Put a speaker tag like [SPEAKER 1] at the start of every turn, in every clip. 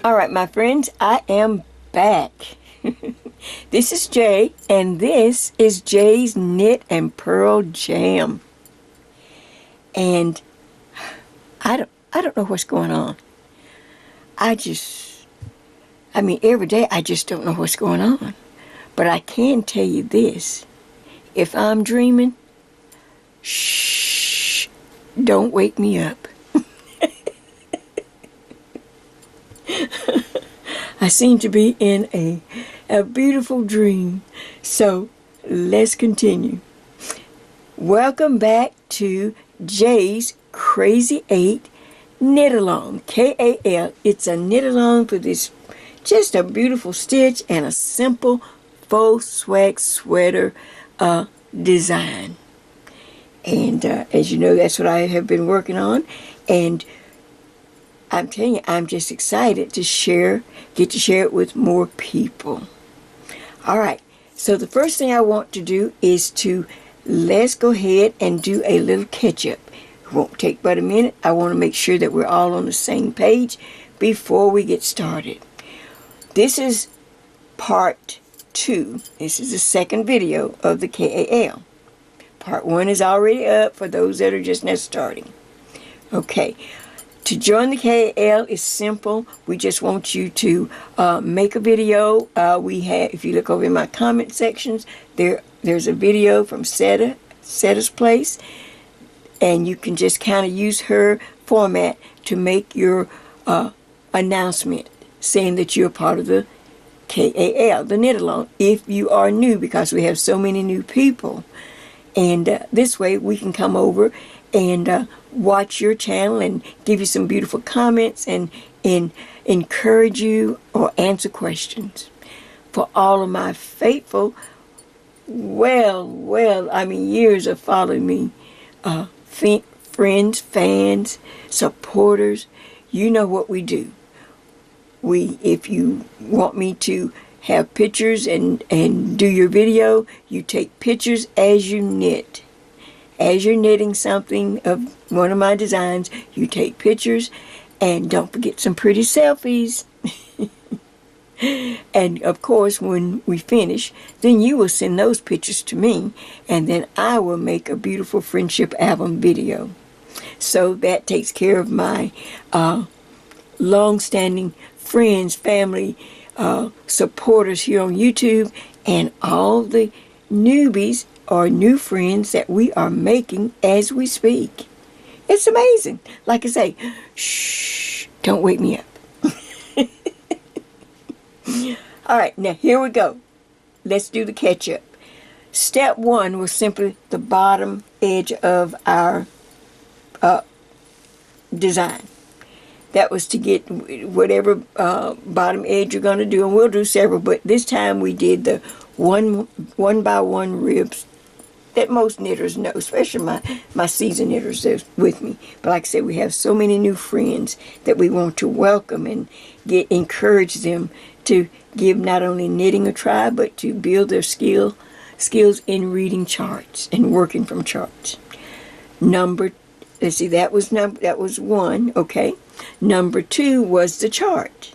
[SPEAKER 1] All right, my friends, I am back. This is Jay, and this is Jay's Knit and Purl Jam. And I don't know what's going on. Every day I just don't know what's going on. But I can tell you this. If I'm dreaming, shh, don't wake me up. I seem to be in a beautiful dream. So let's continue. Welcome back to Jay's Crazy 8 Knit Along. KAL. It's a knit along for this just a beautiful stitch and a simple faux swag sweater design. And as you know, that's what I have been working on. And I'm telling you, I'm just excited to get to share it with more people. All right, so the first thing I want to do is let's go ahead and do a little catch-up. It won't take but a minute. I want to make sure that we're all on the same page before we get started. This is part 2. This is the second video of the KAL. Part 1 is already up for those that are just now starting. Okay. To join the KAL is simple. We just want you to make a video. If you look over in my comment sections, there's a video from Setta's Place, and you can just kind of use her format to make your announcement saying that you're part of the KAL, the knit along, if you are new, because we have so many new people. And this way we can come over and watch your channel and give you some beautiful comments and encourage you or answer questions. For all of my faithful, years of following me, friends, fans, supporters, you know what we do. If you want me to have pictures and do your video, you take pictures as you knit. As you're knitting something of one of my designs, you take pictures, and don't forget some pretty selfies. And of course, when we finish, then you will send those pictures to me, and then I will make a beautiful friendship album video. So that takes care of my long-standing friends, family, supporters here on YouTube, and all the newbies or new friends that we are making as we speak. It's amazing. Like I say, shh, don't wake me up. All right, now here we go. Let's do the catch-up. Step 1 was simply the bottom edge of our design. That was to get whatever bottom edge you're going to do, and we'll do several, but this time we did the one by one ribs that most knitters know, especially my seasoned knitters that's with me. But like I said, we have so many new friends that we want to welcome and encourage them to give not only knitting a try, but to build their skills in reading charts and working from charts. That was 1, okay. Number 2 was the chart.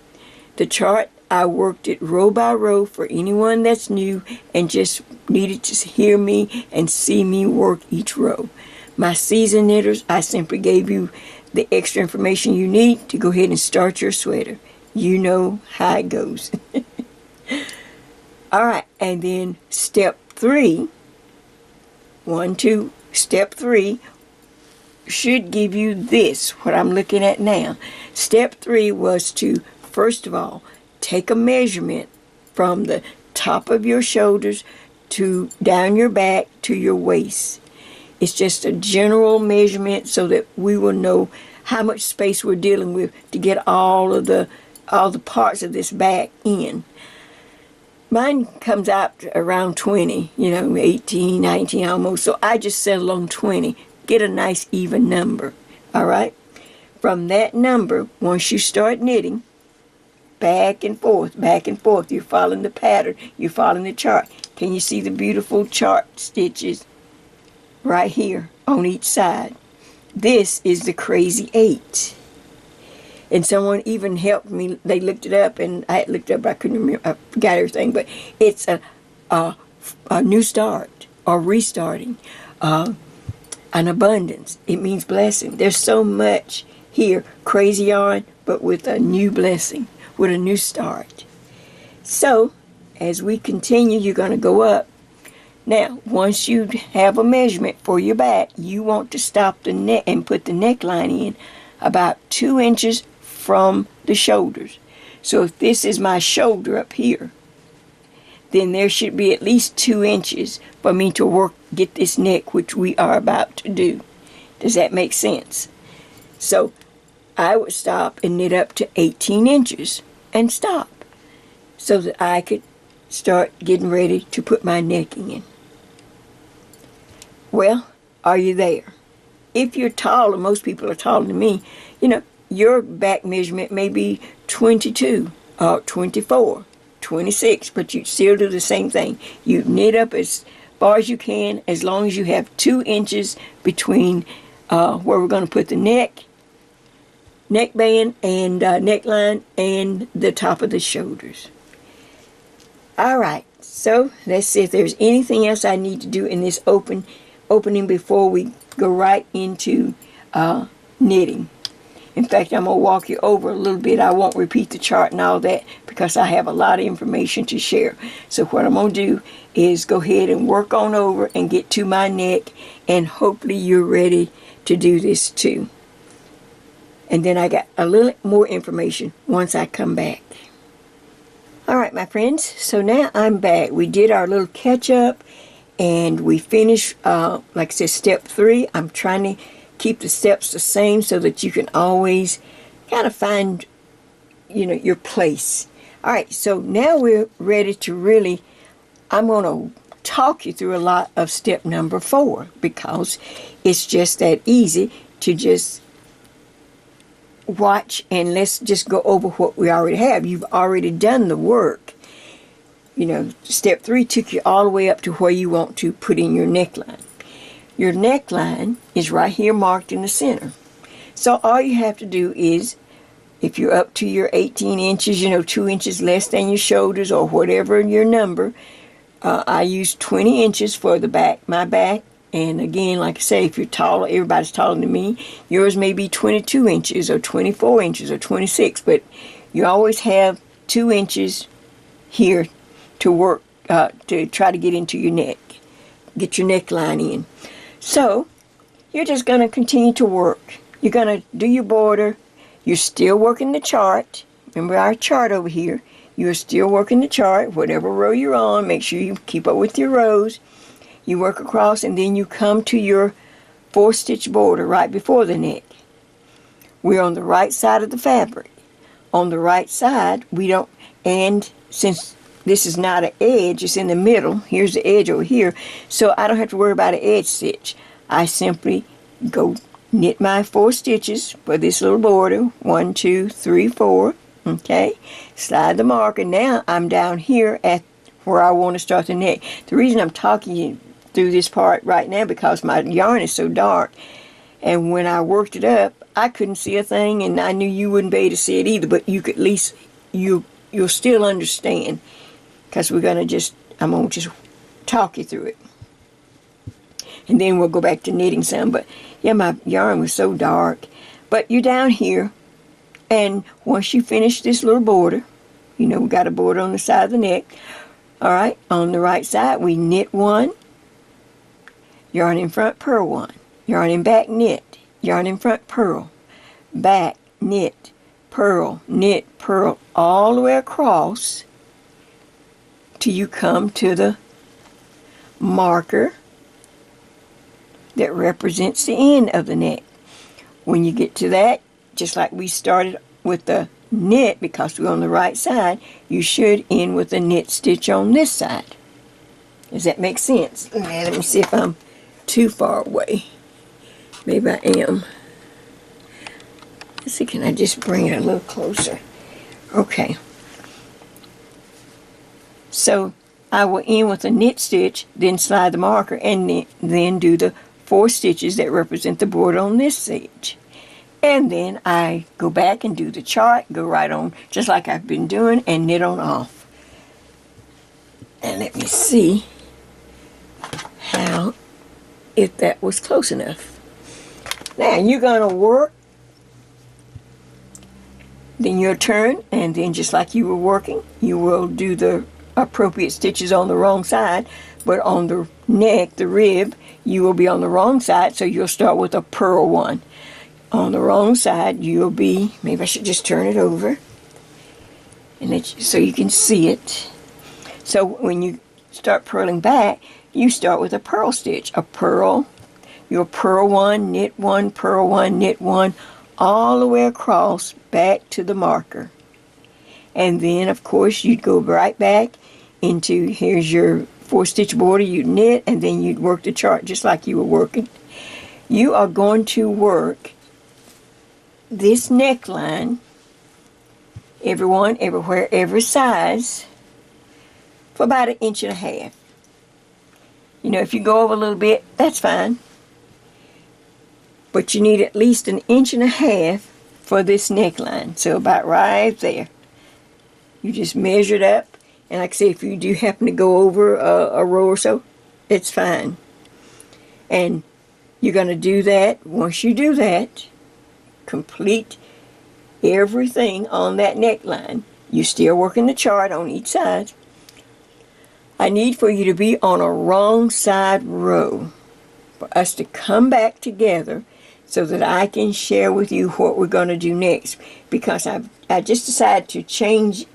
[SPEAKER 1] The chart, I worked it row by row for anyone that's new and just needed to hear me and see me work each row. My seasoned knitters, I simply gave you the extra information you need to go ahead and start your sweater. You know how it goes. All right, and then step 3, step 3 should give you this, what I'm looking at now. Step 3 was to, first of all, take a measurement from the top of your shoulders to down your back to your waist. It's just a general measurement so that we will know how much space we're dealing with to get all the parts of this back in. Mine comes out around 20, 18, 19 almost, so I just settle on 20. Get a nice even number, all right? From that number, once you start knitting, back and forth, you're following the pattern, you're following the chart. Can you see the beautiful chart stitches right here on each side? This is the Crazy 8. And someone even helped me. They looked it up, and I had looked it up, but I couldn't remember. I forgot everything. But it's a new start or restarting, an abundance. It means blessing. There's so much here, crazy yarn, but with a new blessing, with a new start. So, as we continue, you're going to go up. Now, once you have a measurement for your back, you want to stop the neck and put the neckline in about 2 inches from the shoulders. So if this is my shoulder up here, then there should be at least 2 inches for me to get this neck, which we are about to do. Does that make sense? So I would stop and knit up to 18 inches and stop so that I could start getting ready to put my neck in. Well, are you there? If you're taller, most people are taller than me, your back measurement may be 22 or 24, 26, but you still do the same thing. You knit up as far as you can, as long as you have 2 inches between where we're going to put the neckband and neckline and the top of the shoulders. All right, so let's see if there's anything else I need to do in this opening before we go right into knitting. In fact, I'm going to walk you over a little bit. I won't repeat the chart and all that because I have a lot of information to share. So what I'm going to do is go ahead and work on over and get to my neck, and hopefully you're ready to do this too. And then I got a little more information once I come back. All right, my friends, so now I'm back. We did our little catch up and we finished, like I said, step 3. I'm trying to keep the steps the same so that you can always kind of find, your place. All right, so now we're ready to really, I'm going to talk you through a lot of step number 4 because it's just that easy to just watch, and let's just go over what we already have. You've already done the work. Step 3 took you all the way up to where you want to put in your neckline. Your neckline is right here marked in the center. So all you have to do is, if you're up to your 18 inches, 2 inches less than your shoulders or whatever your number, I use 20 inches for the back, my back. And again, like I say, if you're taller, everybody's taller than me, yours may be 22 inches or 24 inches or 26, but you always have 2 inches here to work, to try to get into your neck, get your neckline in. So, you're just going to continue to work. You're going to do your border. You're still working the chart. Remember our chart over here. You're still working the chart, whatever row you're on. Make sure you keep up with your rows. You work across, and then you come to your 4-stitch border right before the neck. We're on the right side of the fabric. On the right side, and since this is not an edge, it's in the middle. Here's the edge over here. So I don't have to worry about an edge stitch. I simply go knit my 4 stitches for this little border. 1, 2, 3, 4. Okay. Slide the marker. Now I'm down here at where I want to start the neck. The reason I'm talking you through this part right now because my yarn is so dark. And when I worked it up, I couldn't see a thing, and I knew you wouldn't be able to see it either, but you could at least, you'll still understand. Because I'm going to just talk you through it. And then we'll go back to knitting some. But yeah, my yarn was so dark. But you're down here. And once you finish this little border, we got a border on the side of the neck. All right, on the right side, we knit 1. Yarn in front, purl 1. Yarn in back, knit. Yarn in front, purl. Back, knit, purl, all the way across till you come to the marker that represents the end of the neck. When you get to that, just like we started with the knit, because we're on the right side, you should end with a knit stitch on this side. Does that make sense? Let me see if I'm too far away. Maybe I am. Let's see, can I just bring it a little closer? Okay. So I will end with a knit stitch, then slide the marker, and then do the 4 stitches that represent the border on this edge. And then I go back and do the chart, go right on, just like I've been doing, and knit on off. And let me see how, if that was close enough. Now you're going to work, then your turn, and then just like you were working, you will do the appropriate stitches on the wrong side, but on the neck, the rib, you will be on the wrong side, so you'll start with a purl one. On the wrong side, you'll be, maybe I should just turn it over, and so you can see it. So when you start purling back, you start with a purl stitch, a purl, your purl one, knit one, purl one, knit one, all the way across back to the marker. And then of course you'd go right back into, here's your 4-stitch border, you'd knit, and then you'd work the chart just like you were working. You are going to work this neckline, everyone, everywhere, every size, for about 1.5 inches. You know, if you go over a little bit, that's fine. But you need at least 1.5 inches for this neckline. So about right there. You just measure it up. And like I say, if you do happen to go over a row or so, it's fine. And you're going to do that. Once you do that, complete everything on that neckline. You're still working the chart on each side. I need for you to be on a wrong side row for us to come back together so that I can share with you what we're going to do next, because I just decided to change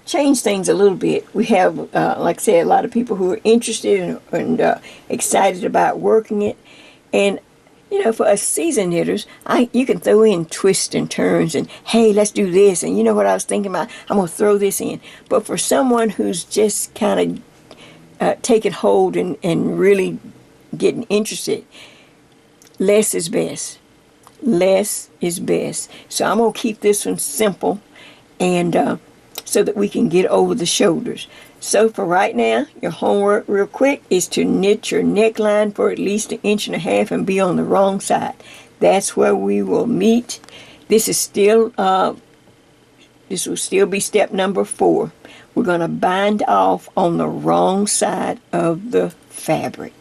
[SPEAKER 1] things a little bit. We have, like I said, a lot of people who are interested and excited about working it. And, you know, for us seasoned knitters, you can throw in twists and turns and, hey, let's do this. And you know what I was thinking about? I'm going to throw this in. But for someone who's just kind of taking hold and really getting interested, less is best. Less is best. So I'm going to keep this one simple, and so that we can get over the shoulders. So for right now, your homework real quick is to knit your neckline for at least 1.5 inches and be on the wrong side. That's where we will meet. This is still, this will still be step number 4. We're going to bind off on the wrong side of the fabric.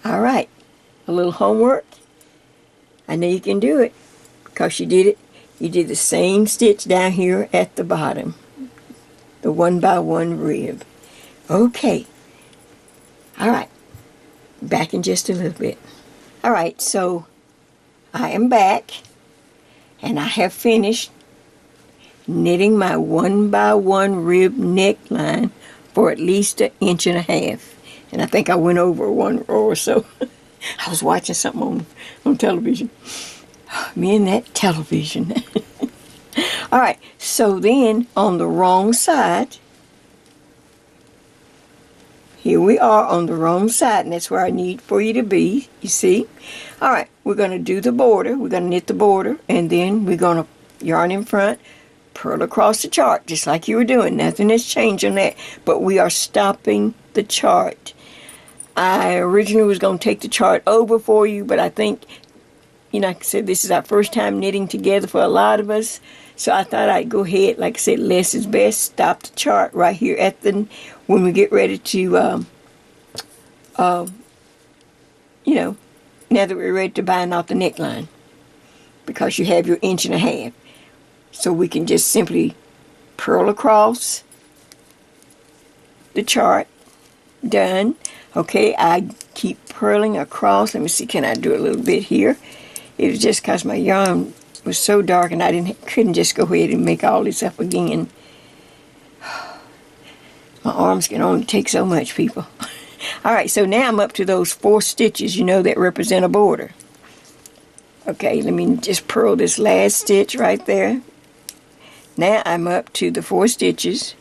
[SPEAKER 1] All right, a little homework. I know you can do it because you did it. You did the same stitch down here at the bottom, the 1x1 rib. Okay. All right. Back in just a little bit. All right, so I am back, and I have finished knitting my 1x1 rib neckline for at least 1.5 inches. And I think I went over one row or so. I was watching something on television. Me and that television. All right, so then on the wrong side, here we are on the wrong side, and that's where I need for you to be, you see. All right, we're going to do the border. We're going to knit the border, and then we're going to yarn in front, purl across the chart, just like you were doing. Nothing has changed on that, but we are stopping the chart. I originally was going to take the chart over for you, but I think, you know, like I said, this is our first time knitting together for a lot of us. So I thought I'd go ahead, like I said, less is best. Stop the chart right here at when we get ready to, you know, now that we're ready to bind off the neckline. Because you have your 1.5 inches. So we can just simply purl across the chart. Done. Okay, I keep purling across. Let me see, can I do a little bit here? It was just because my yarn was so dark and I couldn't just go ahead and make all this up again. My arms can only take so much, people. All right, so now I'm up to those 4 stitches, you know, that represent a border. Okay, let me just purl this last stitch right there. Now I'm up to the 4 stitches.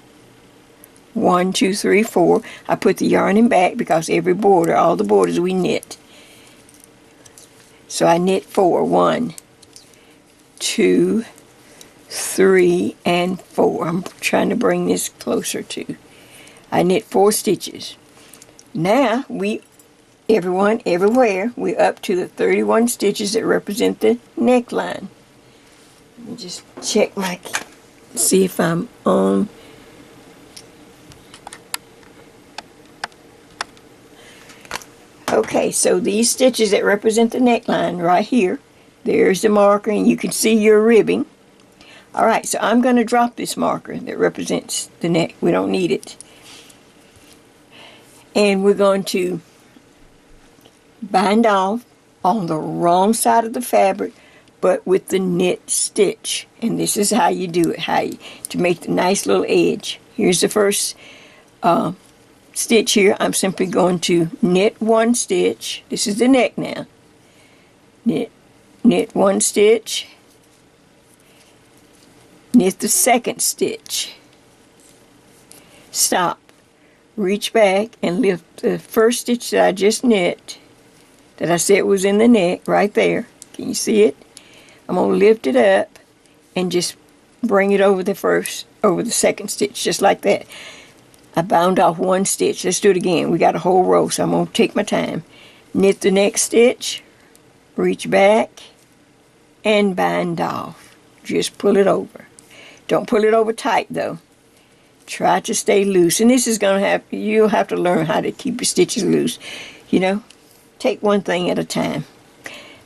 [SPEAKER 1] 1, 2, 3, 4. I put the yarn in back because every border, all the borders we knit. So I knit 4. 1, 2, 3, and 4. I'm trying to bring this closer to. I knit 4 stitches. Now we everyone, everywhere, we're up to the 31 stitches that represent the neckline. Let me just check my, see if I'm on. Okay, so these stitches that represent the neckline right here, there's the marker, and you can see your ribbing. All right, so I'm going to drop this marker that represents the neck. We don't need it. And we're going to bind off on the wrong side of the fabric, but with the knit stitch. And this is how you do it, to make the nice little edge. Here's the first stitch here. I'm simply going to knit one stitch. This is the neck now. Knit one stitch. Knit the second stitch. Stop. Reach back and lift the first stitch that I just knit, that I said was in the neck, right there. Can you see it? I'm going to lift it up and just bring it over the second stitch, just like that. I bound off one stitch. Let's do it again. We got a whole row, so I'm going to take my time. Knit the next stitch, reach back, and bind off. Just pull it over. Don't pull it over tight, though. Try to stay loose. And this is going to have, you'll have to learn how to keep your stitches loose. You know, take one thing at a time.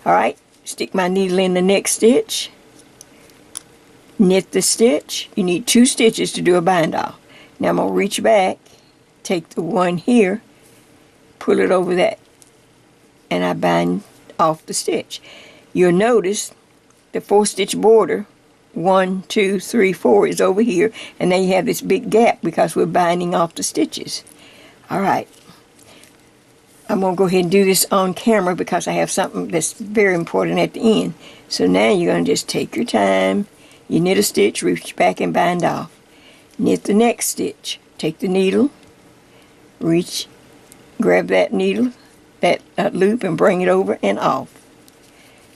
[SPEAKER 1] All right, stick my needle in the next stitch. Knit the stitch. You need 2 stitches to do a bind off. Now I'm going to reach back, take the one here, pull it over that, and I bind off the stitch. You'll notice the 4-stitch border, 1, 2, 3, 4 is over here, and then you have this big gap because we're binding off the stitches. All right. I'm going to go ahead and do this on camera because I have something that's very important at the end. So now you're going to just take your time. You knit a stitch, reach back and bind off. Knit the next stitch. Take the needle, grab that needle, that loop, and bring it over and off.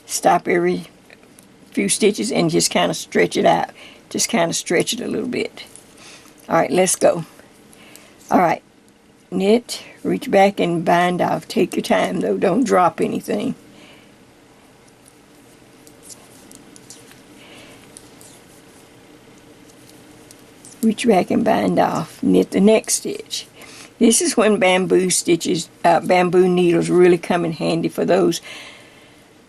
[SPEAKER 1] Stop every few stitches and just kind of stretch it out. Just kind of stretch it a little bit. All right, let's go. All right, knit, reach back and bind off. Take your time though, don't drop anything. Reach back and bind off. Knit the next stitch. This is when bamboo needles really come in handy for those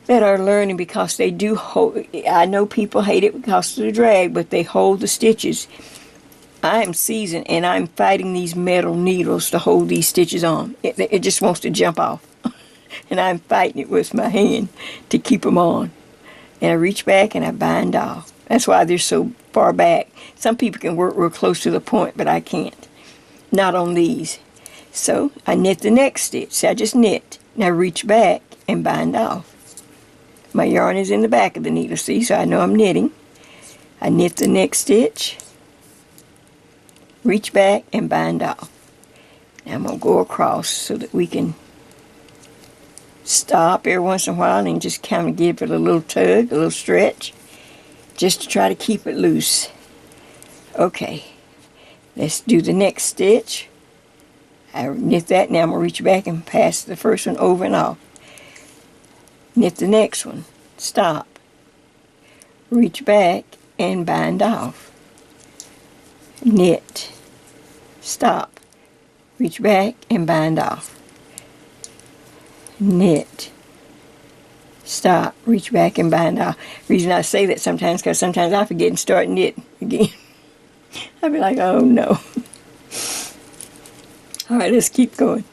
[SPEAKER 1] that are learning, because they do hold. I know people hate it because of the drag, but they hold the stitches. I am seasoned and I'm fighting these metal needles to hold these stitches on. It just wants to jump off. And I'm fighting it with my hand to keep them on. And I reach back and I bind off. That's why they're so far back. Some people can work real close to the point, but I can't. Not on these. So I knit the next stitch. See, I just knit. Now reach back and bind off. My yarn is in the back of the needle, see, so I know I'm knitting. I knit the next stitch. Reach back and bind off. Now I'm going to go across so that we can stop every once in a while and just kind of give it a little tug, a little stretch, just to try to keep it loose. Okay, let's do the next stitch. I knit that. Now I'm going to reach back and pass the first one over and off. Knit the next one. Stop. Reach back and bind off. Knit. Stop. Reach back and bind off. Knit. Stop. Reach back and bind off. The reason I say that sometimes because sometimes I forget and start knitting again. I'll be like, oh no. All right, let's keep going.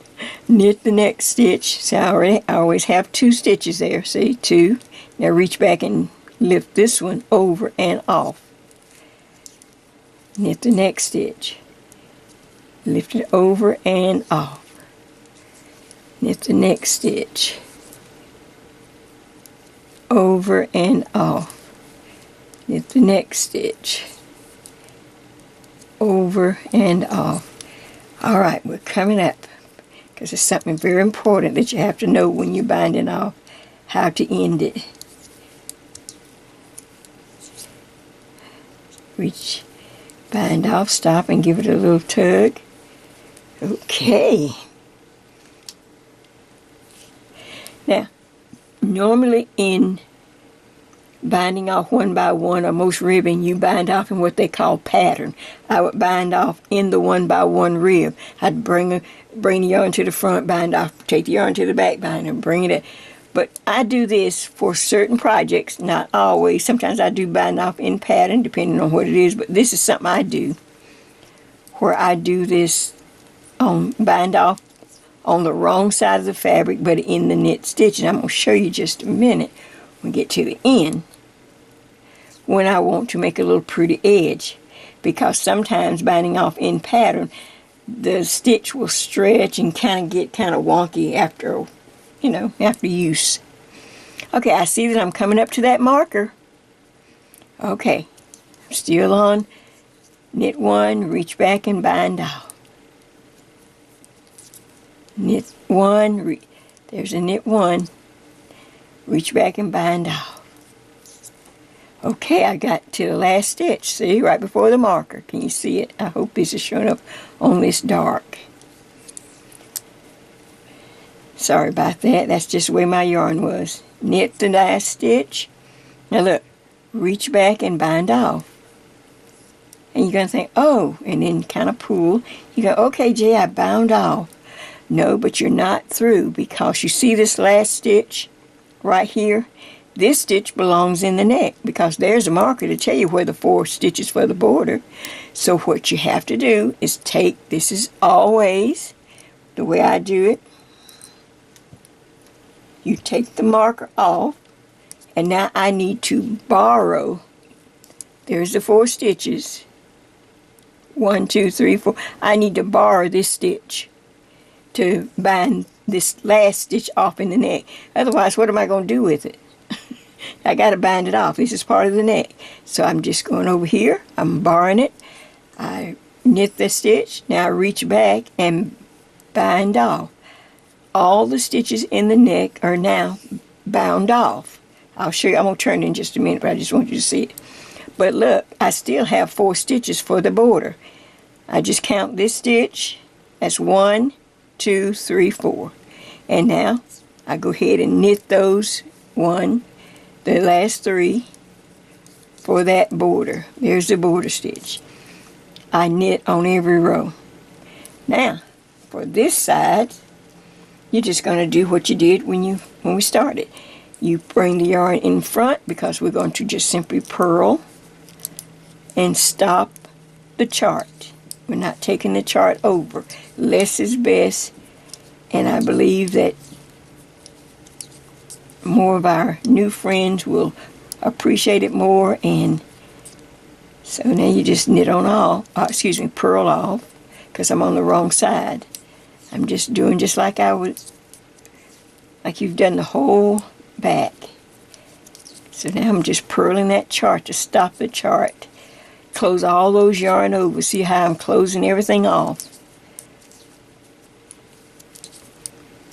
[SPEAKER 1] Knit the next stitch. See, I always have 2 stitches there. See, 2. Now reach back and lift this one over and off. Knit the next stitch. Lift it over and off. Knit the next stitch. Over and off. Knit the next stitch. Over and off. All right, we're coming up, because it's something very important that you have to know when you're binding off, how to end it. Reach, bind off, stop, and give it a little tug. Okay. Now, normally in binding off one by one, or most ribbing, you bind off in what they call pattern. I would bind off in the one by one rib. I'd bring the yarn to the front, bind off, take the yarn to the back, bind and bring it up. But I do this for certain projects, not always. Sometimes I do bind off in pattern, depending on what it is, but this is something I do, where I do this on bind off on the wrong side of the fabric, but in the knit stitch. And I'm going to show you just a minute when we get to the end, when I want to make a little pretty edge, because sometimes binding off in pattern, the stitch will stretch and get kind of wonky after, after use. Okay, I see that I'm coming up to that marker. Okay, I'm still on knit one, reach back and bind off. Knit one, there's a knit one, reach back and bind off. Okay, I got to the last stitch, see, right before the marker. Can you see it? I hope this is showing up on this dark. Sorry about that, that's just the way my yarn was. Knit the last stitch. Now look, reach back and bind off. And you're going to think, oh, and then kind of pull. You go, okay, Jay, I bound off. No, but you're not through, because you see this last stitch right here? This stitch belongs in the neck, because there's a marker to tell you where the 4 stitches for the border. So what you have to do is take, this is always the way I do it. You take the marker off, and now I need to borrow. There's the 4 stitches. 1, 2, 3, 4. I need to borrow this stitch to bind this last stitch off in the neck. Otherwise, what am I going to do with it? I got to bind it off. This is part of the neck. So I'm just going over here. I'm borrowing it. I knit the stitch. Now I reach back and bind off. All the stitches in the neck are now bound off. I'll show you. I'm going to turn in just a minute, but I just want you to see it. But look, I still have 4 stitches for the border. I just count this stitch as 1, 2, 3, 4. And now I go ahead and knit those the last 3 for that border. There's the border stitch. I knit on every row. Now for this side, you're just going to do what you did when we started. You bring the yarn in front, because we're going to just simply purl and stop the chart. We're not taking the chart over. Less is best, and I believe that more of our new friends will appreciate it more. And so now you just knit on all, purl off, because I'm on the wrong side. I'm just doing just like you've done the whole back. So now I'm just purling that chart to stop the chart. Close all those yarn over. See how I'm closing everything off?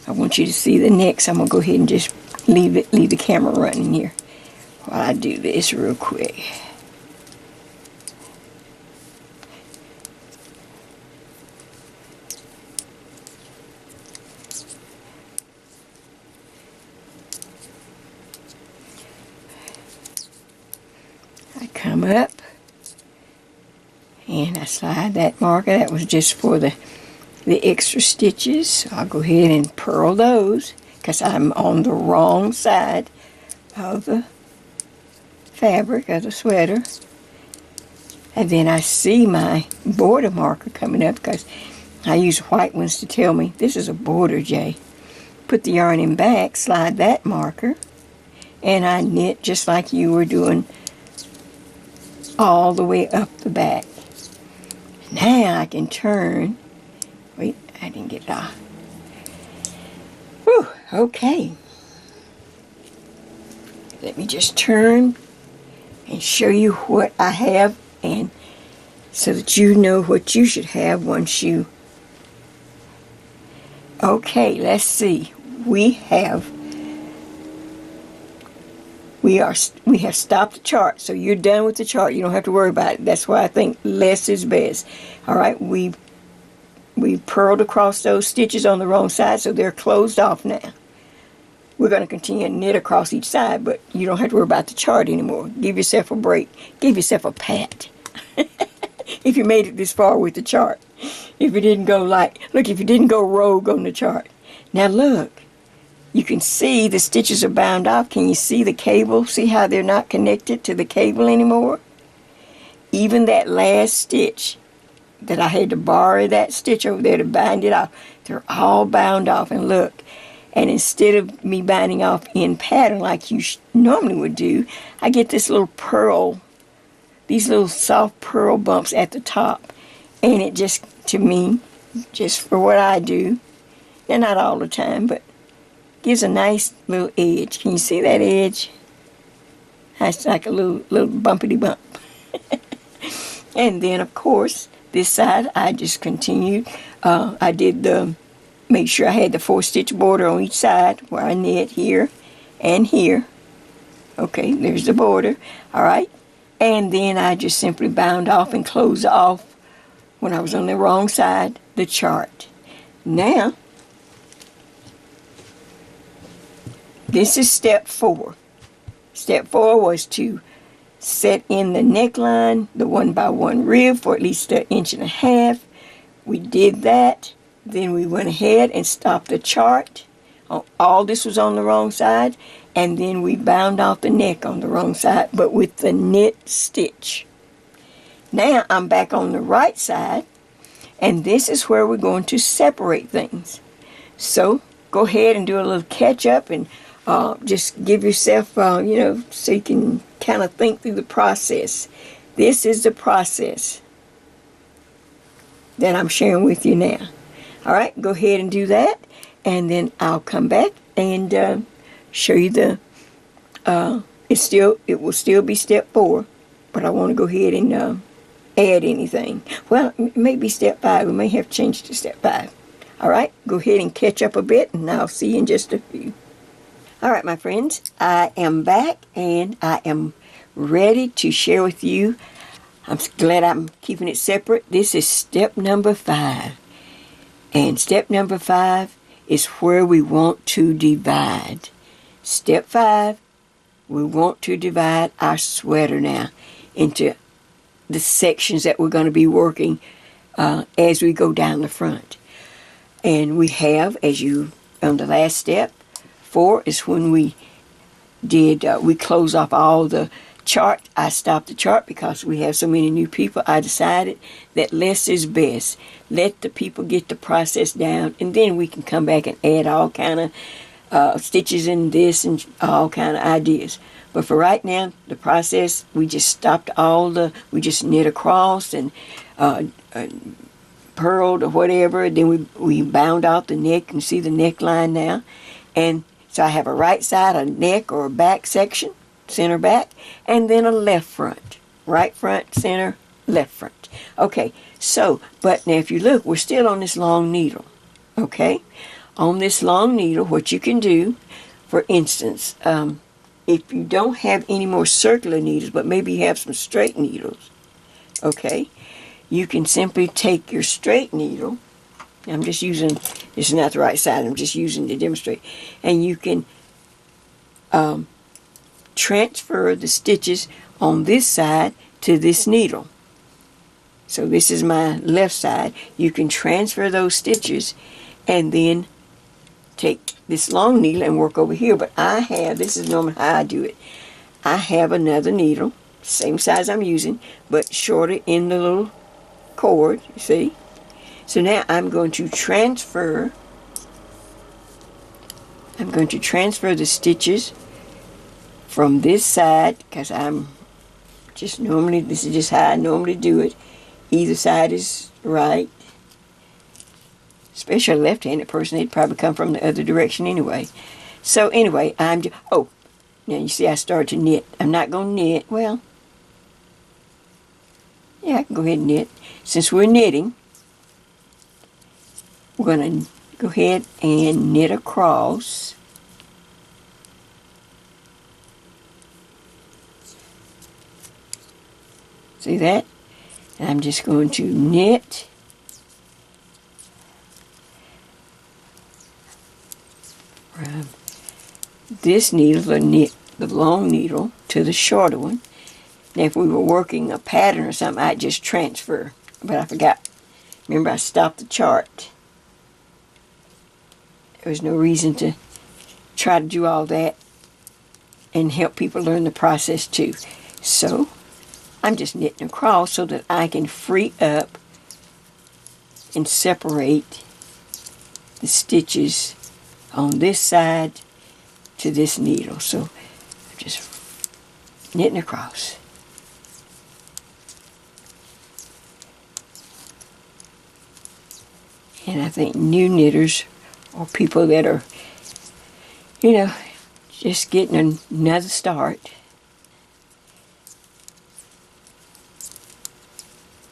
[SPEAKER 1] I want you to see the neck, so I'm going to go ahead and just leave the camera running here while I do this real quick. I come up and I slide that marker. That was just for the extra stitches. So I'll go ahead and purl those, because I'm on the wrong side of the fabric of the sweater. And then I see my border marker coming up, because I use white ones to tell me this is a border, Jay. Put the yarn in back, slide that marker, and I knit just like you were doing all the way up the back. Now I can turn. Wait, I didn't get it off. Whew, okay. Let me just turn and show you what I have, and so that you know what you should have once you... Okay, let's see. We have stopped the chart, so you're done with the chart. You don't have to worry about it. That's why I think less is best. All right, we purled across those stitches on the wrong side, so they're closed off now. we're going to continue to knit across each side, but you don't have to worry about the chart anymore. Give yourself a break. Give yourself a pat. If you made it this far with the chart. If you didn't go if you didn't go rogue on the chart. Now look, you can see the stitches are bound off. Can you see the cable? See how they're not connected to the cable anymore? Even that last stitch that I had to borrow that stitch over there to bind it off, they're all bound off. And look, and instead of me binding off in pattern like you normally would do, I get this little purl, these little soft purl bumps at the top. And it just, to me, just for what I do, and not all the time, but gives a nice little edge. Can you see that edge? It's like a little bumpity bump. And then, of course, this side, I just continued. I did make sure I had the 4-stitch border on each side where I knit here and here. Okay, there's the border. All right. And then I just simply bound off and closed off, when I was on the wrong side, the chart. Now, this is step 4. Step 4 was to set in the neckline, the 1x1 rib for at least 1.5 inches. We did that. Then we went ahead and stopped the chart. All this was on the wrong side. And then we bound off the neck on the wrong side, but with the knit stitch. Now I'm back on the right side, and this is where we're going to separate things. So go ahead and do a little catch up and just give yourself, so you can kind of think through the process. This is the process that I'm sharing with you now. All right, go ahead and do that, and then I'll come back and show you the. It will still be step 4, but I want to go ahead and add anything. Well, maybe step 5. We may have to change to step 5. All right, go ahead and catch up a bit, and I'll see you in just a few. All right, my friends, I am back, and I am ready to share with you. I'm glad I'm keeping it separate. This is step number 5. And step number 5 is where we want to divide. Step 5, we want to divide our sweater now into the sections that we're going to be working as we go down the front. And we have, on the last step, 4 is when we close off all the chart. I stopped the chart because we have so many new people. I decided that less is best. Let the people get the process down, and then we can come back and add all kind of stitches in this and all kind of ideas. But for right now, the process, we just stopped we just knit across and purled or whatever. Then we bound off the neck. You can see the neckline now. And so I have a right side, a neck or a back section, center back, and then a left front. Right front, center, left front. Okay, so, but now if you look, we're still on this long needle. Okay? On this long needle, what you can do, for instance, if you don't have any more circular needles, but maybe you have some straight needles, okay, you can simply take your straight needle. I'm just using, this is not the right side, I'm just using to demonstrate, and you can transfer the stitches on this side to this needle. So this is my left side. You can transfer those stitches and then take this long needle and work over here. But this is normally how I do it. I have another needle, same size I'm using, but shorter in the little cord, you see. So now I'm going to transfer the stitches from this side, because this is just how I normally do it. Either side is right. Especially a left-handed person, they'd probably come from the other direction anyway. So anyway, now you see I started to knit. I'm not going to knit. Well, yeah, I can go ahead and knit. Since we're knitting, we're going to go ahead and knit across. See that? And I'm just going to knit. this needle, the long needle, to the shorter one. Now, if we were working a pattern or something, I'd just transfer. But I forgot. Remember, I stopped the chart. There was no reason to try to do all that and help people learn the process too. So, I'm just knitting across so that I can free up and separate the stitches on this side to this needle. So, I'm just knitting across. And I think new knitters or people that are, just getting another start,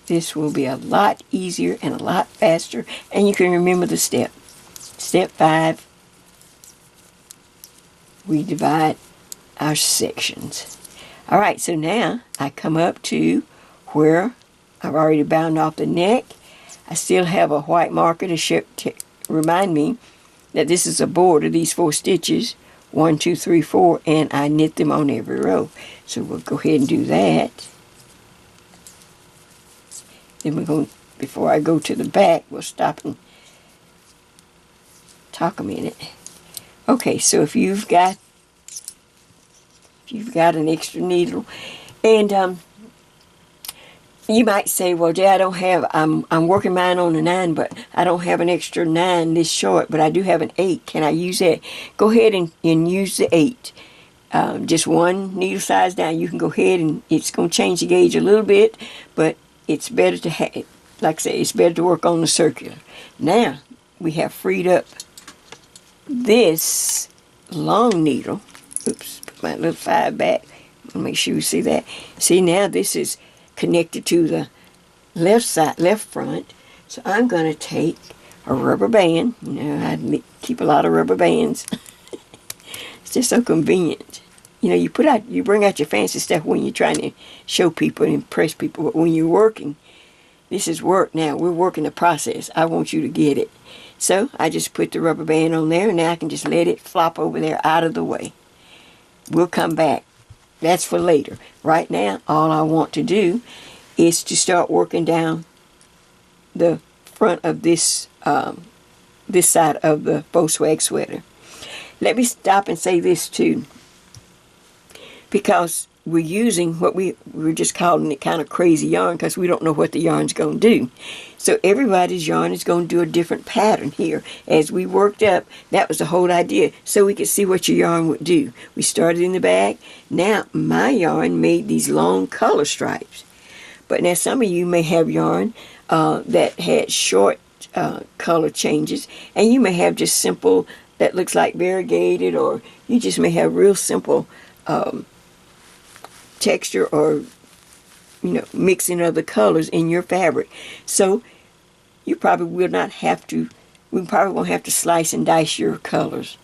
[SPEAKER 1] this will be a lot easier and a lot faster, and you can remember the step. Step 5, we divide our sections. All right, so now I come up to where I've already bound off the neck. I still have a white marker to remind me that this is a border, these 4 stitches, 1, 2, 3, 4, and I knit them on every row. So we'll go ahead and do that. Then we're going, before I go to the back, we'll stop and talk a minute. Okay, so if you've got an extra needle, and you might say, well, Jay, I don't have, I'm working mine on a 9, but I don't have an extra 9 this short, but I do have an 8. Can I use that? Go ahead and use the 8. Just one needle size down. You can go ahead and it's going to change the gauge a little bit, but it's better to have, like I say, it's better to work on the circular. Now, we have freed up this long needle. Oops, put my little 5 back. I'll make sure you see that. See, now this is connected to the left side, left front. So I'm going to take a rubber band. I keep a lot of rubber bands. It's just so convenient. You bring out your fancy stuff when you're trying to show people and impress people. But when you're working, this is work now. We're working the process. I want you to get it. So I just put the rubber band on there, and now I can just let it flop over there out of the way. We'll come back. That's for later. Right now, all I want to do is to start working down the front of this this side of the faux swag sweater. Let me stop and say this too, because we're using what we're just calling it kind of crazy yarn because we don't know what the yarn's going to do. So everybody's yarn is going to do a different pattern here. As we worked up, that was the whole idea, so we could see what your yarn would do. We started in the back. Now my yarn made these long color stripes. But now some of you may have yarn that had short color changes, and you may have just simple that looks like variegated, or you just may have real simple texture or mixing of the colors in your fabric. So you probably will not have to, we probably won't have to slice and dice your colors.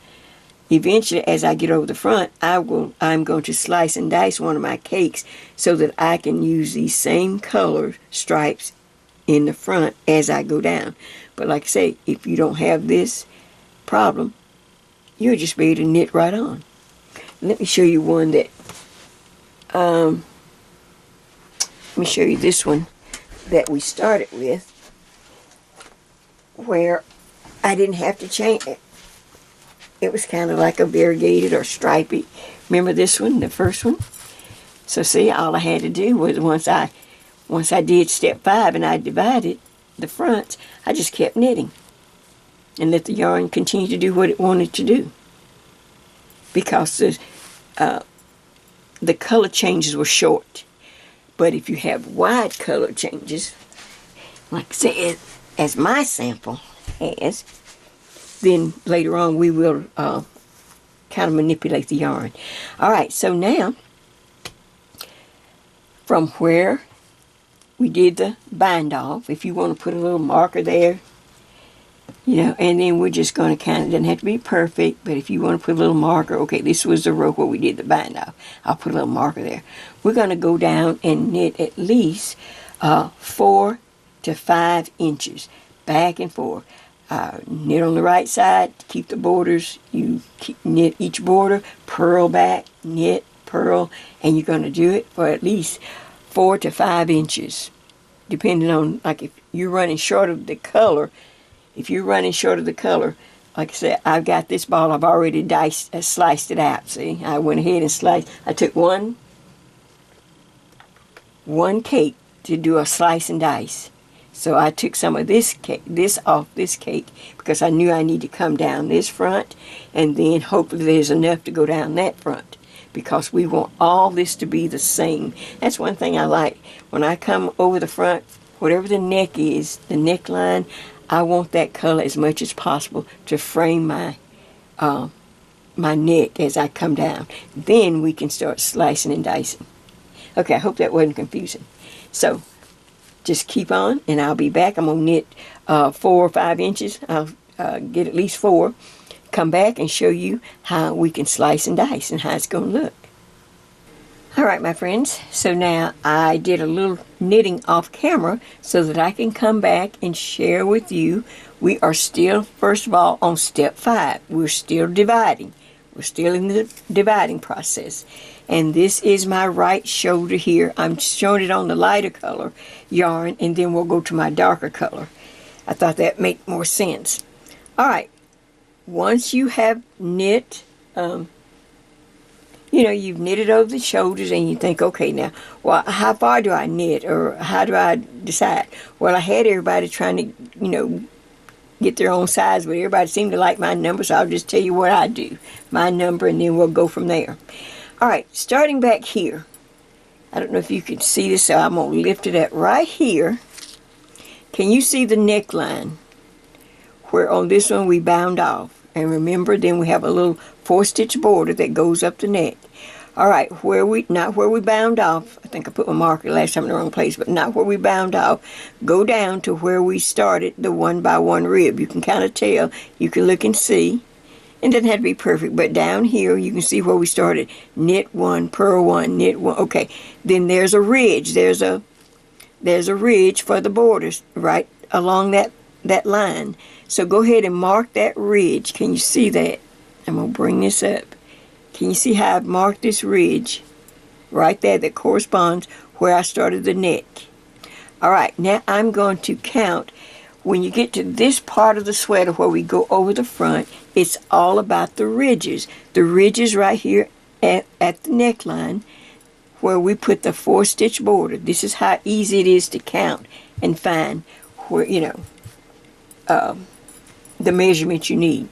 [SPEAKER 1] Eventually, as I get over the front, I'm going to slice and dice one of my cakes so that I can use these same color stripes in the front as I go down. But like I say, if you don't have this problem, you'll just be able to knit right on. Let me show you one that let me show you this one that we started with, where I didn't have to change it. It was kind of like a variegated or stripy. Remember this one, the first one? So see, all I had to do was once I did step 5 and I divided the fronts, I just kept knitting and let the yarn continue to do what it wanted to do, because the color changes were short. But if you have wide color changes, like I said, as my sample has, then later on we will kind of manipulate the yarn. All right, so now from where we did the bind off, if you want to put a little marker there, and then we're just going to kind of, doesn't have to be perfect, but if you want to put a little marker, okay, this was the row where we did the bind off. I'll put a little marker there. We're going to go down and knit at least 4 to 5 inches back and forth. knit on the right side, keep the borders. You knit each border, purl back, knit, purl, and you're going to do it for at least 4 to 5 inches, depending on, like, if you're running short of the color. If you're running short of the color, like I said, I've got this ball. I've already sliced it out. See, I went ahead and sliced. I took one cake to do a slice and dice. So I took some of this off this cake, because I knew I need to come down this front, and then hopefully there's enough to go down that front, because we want all this to be the same. That's one thing I like. When I come over the front, whatever the neck is, the neckline, I want that color as much as possible to frame my my neck as I come down. Then we can start slicing and dicing. Okay, I hope that wasn't confusing. So just keep on, and I'll be back. I'm going to knit 4 or 5 inches. I'll get at least 4. Come back and show you how we can slice and dice and how it's going to look. All right, my friends. So now I did a little knitting off camera so that I can come back and share with you. We are still, first of all, on step 5. We're still dividing. We're still in the dividing process. And this is my right shoulder here. I'm showing it on the lighter color yarn, and then we'll go to my darker color. I thought that made more sense. All right. Once you have knit, you've knitted over the shoulders, and you think, okay, now, well, how far do I knit, or how do I decide? Well, I had everybody trying to, get their own size, but everybody seemed to like my number, so I'll just tell you what I do. My number, and then we'll go from there. All right, starting back here. I don't know if you can see this, so I'm going to lift it up right here. Can you see the neckline? Where on this one we bound off. And remember, then we have a little 4-stitch border that goes up the neck. All right, not where we bound off. I think I put my marker last time in the wrong place, but not where we bound off. Go down to where we started the 1-by-1 rib. You can kind of tell. You can look and see. It doesn't have to be perfect, but down here you can see where we started. Knit 1, purl 1, knit 1. Okay, then there's a ridge. There's a ridge for the borders right along that line. So go ahead and mark that ridge. Can you see that? I'm going to bring this up. Can you see how I've marked this ridge right there that corresponds where I started the neck? All right, now I'm going to count. When you get to this part of the sweater where we go over the front, it's all about the ridges. The ridges right here at the neckline where we put the 4-stitch border. This is how easy it is to count and find where, the measurement you need.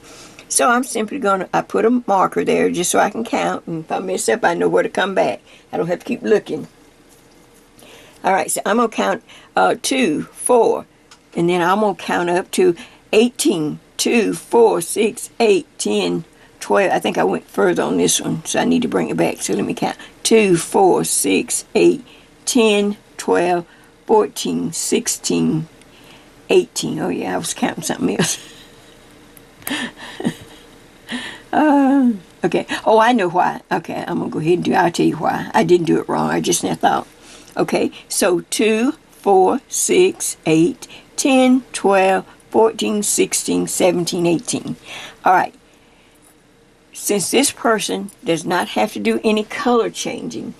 [SPEAKER 1] So I'm simply I put a marker there just so I can count, and if I mess up, I know where to come back. I don't have to keep looking. All right, so I'm going to count 2, 4, and then I'm going to count up to 18. 2, 4, 6, 8, 10, 12. I think I went further on this one, so I need to bring it back. So let me count. 2, 4, 6, 8, 10, 12, 14, 16, 18. Oh, yeah, I was counting something else. Okay. Oh, I know why. Okay, I'm going to go ahead and I'll tell you why. I didn't do it wrong. I just now thought. Okay, so 2, 4, 6, 8, 10, 12, 14, 16, 17, 18. All right. Since this person does not have to do any color changing,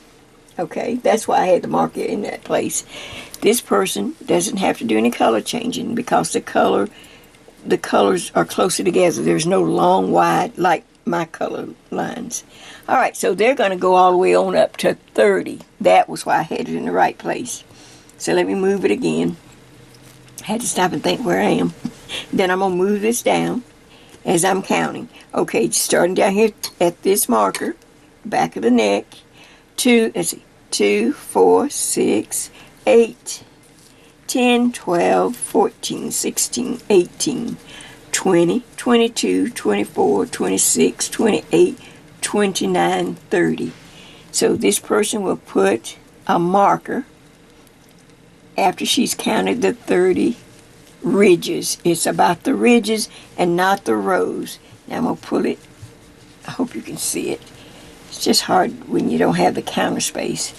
[SPEAKER 1] okay, that's why I had the marker in that place. This person doesn't have to do any color changing because the colors are closer together. There's no long, wide, like my color lines. All right, so they're going to go all the way on up to 30. That was why I had it in the right place. So let me move it again. I had to stop and think where I am. Then I'm going to move this down as I'm counting. Okay, starting down here at this marker, back of the neck, 2, 4, 6, 8, 10, 12, 14, 16, 18, 20, 22, 24, 26, 28, 29, 30. So this person will put a marker after she's counted the 30 ridges. It's about the ridges and not the rows. Now I'm going to pull it. I hope you can see it. It's just hard when you don't have the counter space.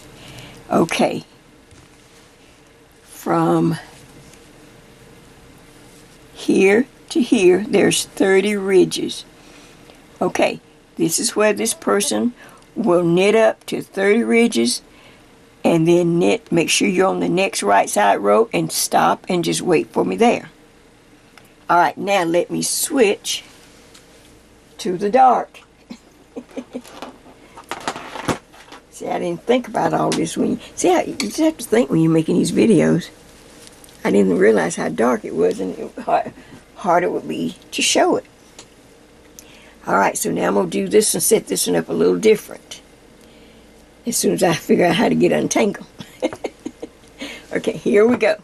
[SPEAKER 1] Okay. From here to here, there's 30 ridges. Okay, this is where this person will knit up to 30 ridges, and then knit, make sure you're on the next right side row, and stop and just wait for me there. Alright, now let me switch to the dark. See, I didn't think about all this when you... See, you just have to think when you're making these videos. I didn't realize how dark it was and how hard it would be to show it. Alright, so now I'm going to do this and set this one up a little different. As soon as I figure out how to get untangled. Okay, here we go.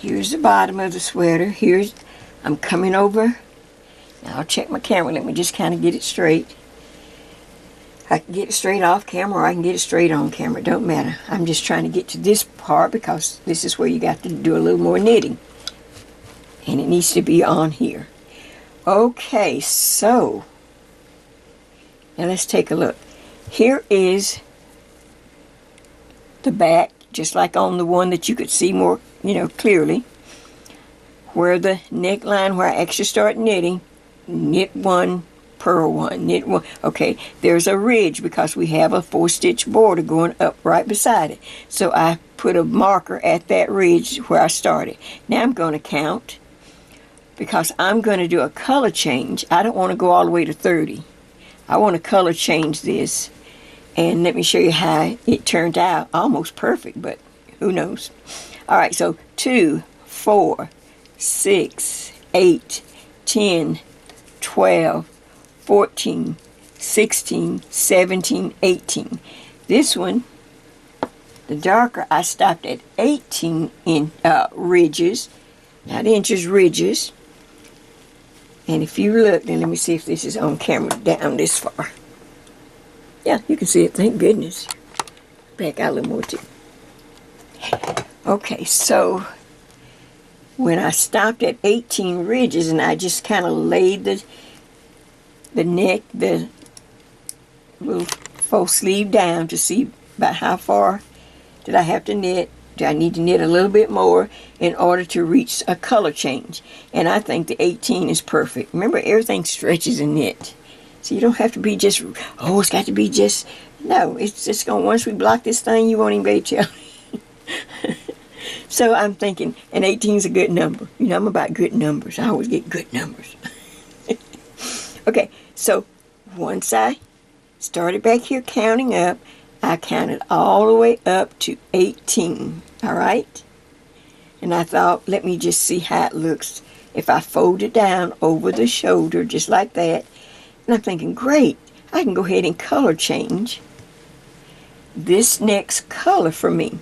[SPEAKER 1] Here's the bottom of the sweater. I'm coming over. Now I'll check my camera. Let me just kind of get it straight. I can get it straight off camera or I can get it straight on camera. It don't matter. I'm just trying to get to this part because this is where you got to do a little more knitting. And it needs to be on here. Okay, so now let's take a look. Here is the back, just like on the one that you could see more, clearly. Where the neckline, where I actually start knitting, knit one, purl one, knit one. Okay, there's a ridge because we have a 4-stitch border going up right beside it. So I put a marker at that ridge where I started. Now I'm going to count because I'm going to do a color change. I don't want to go all the way to 30. I want to color change this. And let me show you how it turned out. Almost perfect, but who knows. Alright, so 2, 4, 6, 8, 10, 12, 14, 16, 17, 18. This one, the darker, I stopped at 18 in ridges, not inches, ridges. And if you look, then let me see if this is on camera down this far. Yeah, you can see it, thank goodness. Back out a little more too. Okay, so when I stopped at 18 ridges and I just kind of laid the neck, the little faux sleeve down to see about how far did I have to knit. Do I need to knit a little bit more in order to reach a color change? And I think the 18 is perfect. Remember, everything stretches and knit. So you don't have to be just, oh, it's got to be just, no, it's just going, once we block this thing, you won't even be able to tell. So I'm thinking, and 18 is a good number. I'm about good numbers. I always get good numbers. Okay, so once I started back here counting up, I counted all the way up to 18, all right? And I thought, let me just see how it looks if I fold it down over the shoulder, just like that. And I'm thinking, great, I can go ahead and color change this next color for me.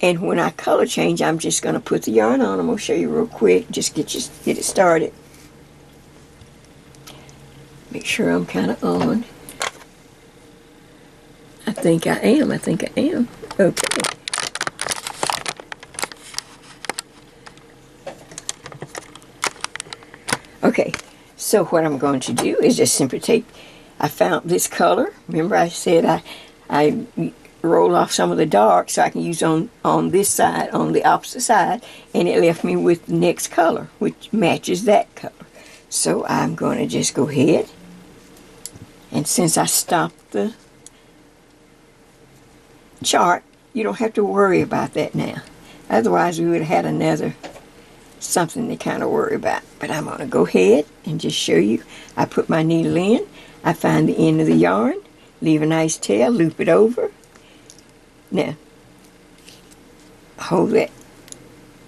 [SPEAKER 1] And when I color change, I'm just going to put the yarn on. I'm going to show you real quick, just get it started. Make sure I'm kind of on. I think I am. Okay. Okay, so what I'm going to do is just simply take, I found this color. Remember I said I roll off some of the dark so I can use on this side, on the opposite side, and it left me with the next color, which matches that color. So I'm going to just go ahead, and since I stopped the chart, you don't have to worry about that now. Otherwise we would have had another something to kind of worry about. But I'm going to go ahead and just show you. I put my needle in, I find the end of the yarn, leave a nice tail, loop it over. Now, hold that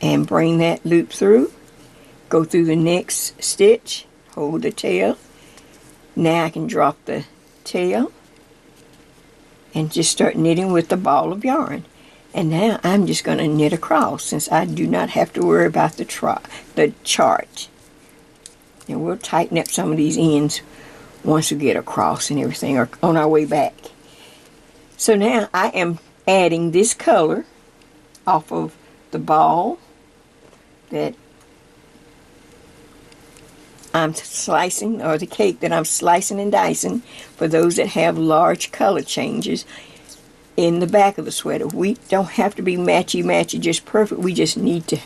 [SPEAKER 1] and bring that loop through. Go through the next stitch, hold the tail. Now I can drop the tail and just start knitting with the ball of yarn. And now I'm just going to knit across since I do not have to worry about the chart. And we'll tighten up some of these ends once we get across and everything, or on our way back. So now I am adding this color off of the ball that I'm slicing, or the cake that I'm slicing and dicing, for those that have large color changes in the back of the sweater. We don't have to be matchy, just perfect. We just need to,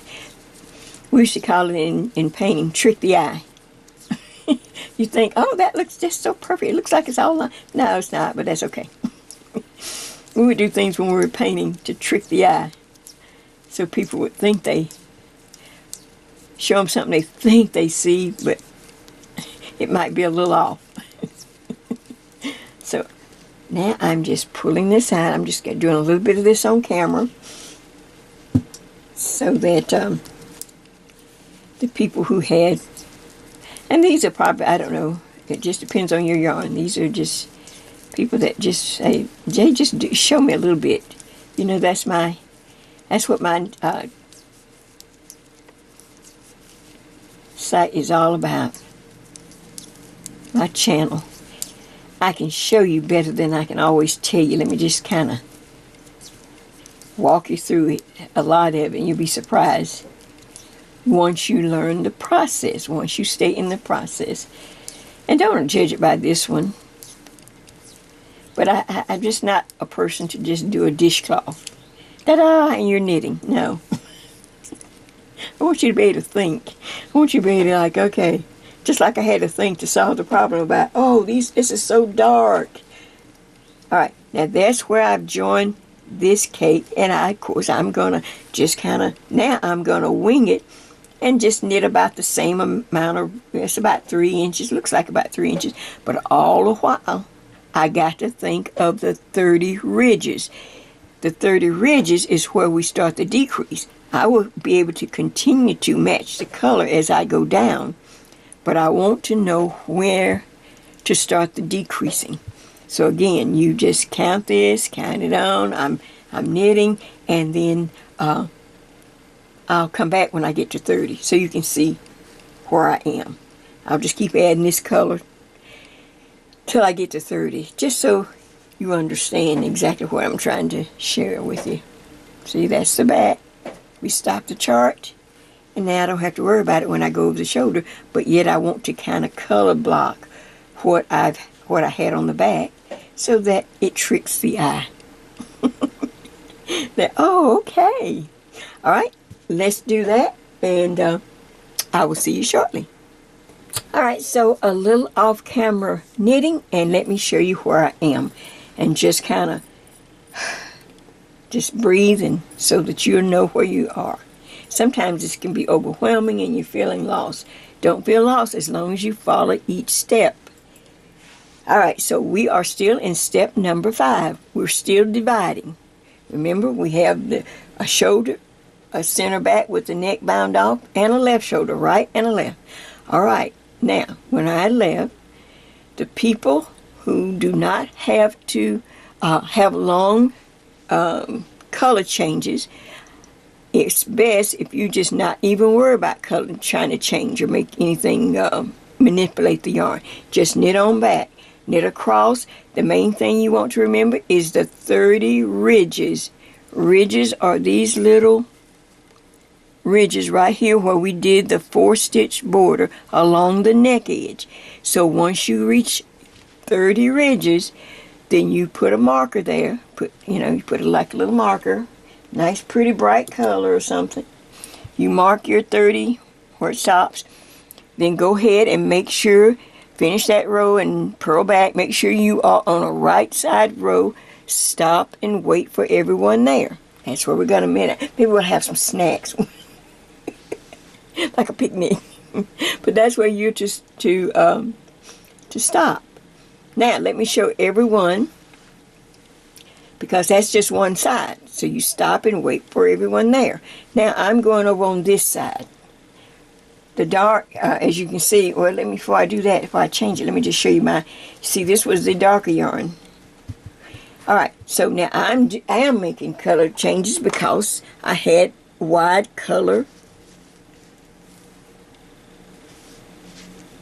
[SPEAKER 1] we used to call it in painting, trick the eye. You think, oh, that looks just so perfect. It looks like it's all on. No, it's not, but that's okay. We would do things when we were painting to trick the eye. So people would think they, show them something they think they see, but it might be a little off. So now I'm just pulling this out. I'm just doing a little bit of this on camera so that the people who had, and these are probably, I don't know, it just depends on your yarn. These are just people that just say, Jay, just show me a little bit. You know, that's what my site is all about. My channel. I can show you better than I can always tell you. Let me just kind of walk you through it, a lot of it, and you'll be surprised once you learn the process, once you stay in the process. And don't judge it by this one. But I'm just not a person to just do a dishcloth. Ta-da! And you're knitting. No. I want you to be able to think. I want you to be able to, like, okay, just like I had to think to solve the problem about, oh, this is so dark. All right, now that's where I've joined this cake, and of course, I'm going to just kind of, now I'm going to wing it and just knit about the same amount of, it's about 3 inches, looks like about 3 inches, but all the while, I got to think of the 30 ridges. The 30 ridges is where we start the decrease. I will be able to continue to match the color as I go down, but I want to know where to start the decreasing. So again, you just count this, count it on. I'm knitting, and then I'll come back when I get to 30, so you can see where I am. I'll just keep adding this color till I get to 30, just so you understand exactly what I'm trying to share with you. See, that's the back. We stop the chart, and now I don't have to worry about it when I go over the shoulder, but yet I want to kind of color block what I had on the back so that it tricks the eye. That, oh, okay. All right, let's do that, and I will see you shortly. All right, so a little off-camera knitting, and let me show you where I am, and just kind of just breathe, and so that you'll know where you are. Sometimes this can be overwhelming and you're feeling lost. Don't feel lost as long as you follow each step. All right, so we are still in step number 5. We're still dividing. Remember, we have a shoulder, a center back with the neck bound off, and a left shoulder, right and a left. All right, now, when I left, the people who do not have to have long color changes, it's best if you just not even worry about color, trying to change or make anything, manipulate the yarn. Just knit on back, knit across. The main thing you want to remember is the 30 ridges. Ridges are these little ridges right here where we did the 4-stitch border along the neck edge. So once you reach 30 ridges, then you put a marker there. You put it like a little marker, nice pretty bright color or something. You mark your 30 where it stops. Then go ahead and make sure, finish that row and purl back. Make sure you are on a right side row. Stop and wait for everyone there. That's where we're going to minute. Maybe we'll have some snacks. Like a picnic. But that's where you're to stop. Now, let me show everyone, because that's just one side. So you stop and wait for everyone there. Now, I'm going over on this side. The dark, as you can see, well, before I do that, before I change it, let me just show you see, this was the darker yarn. All right, so now I am making color changes because I had wide color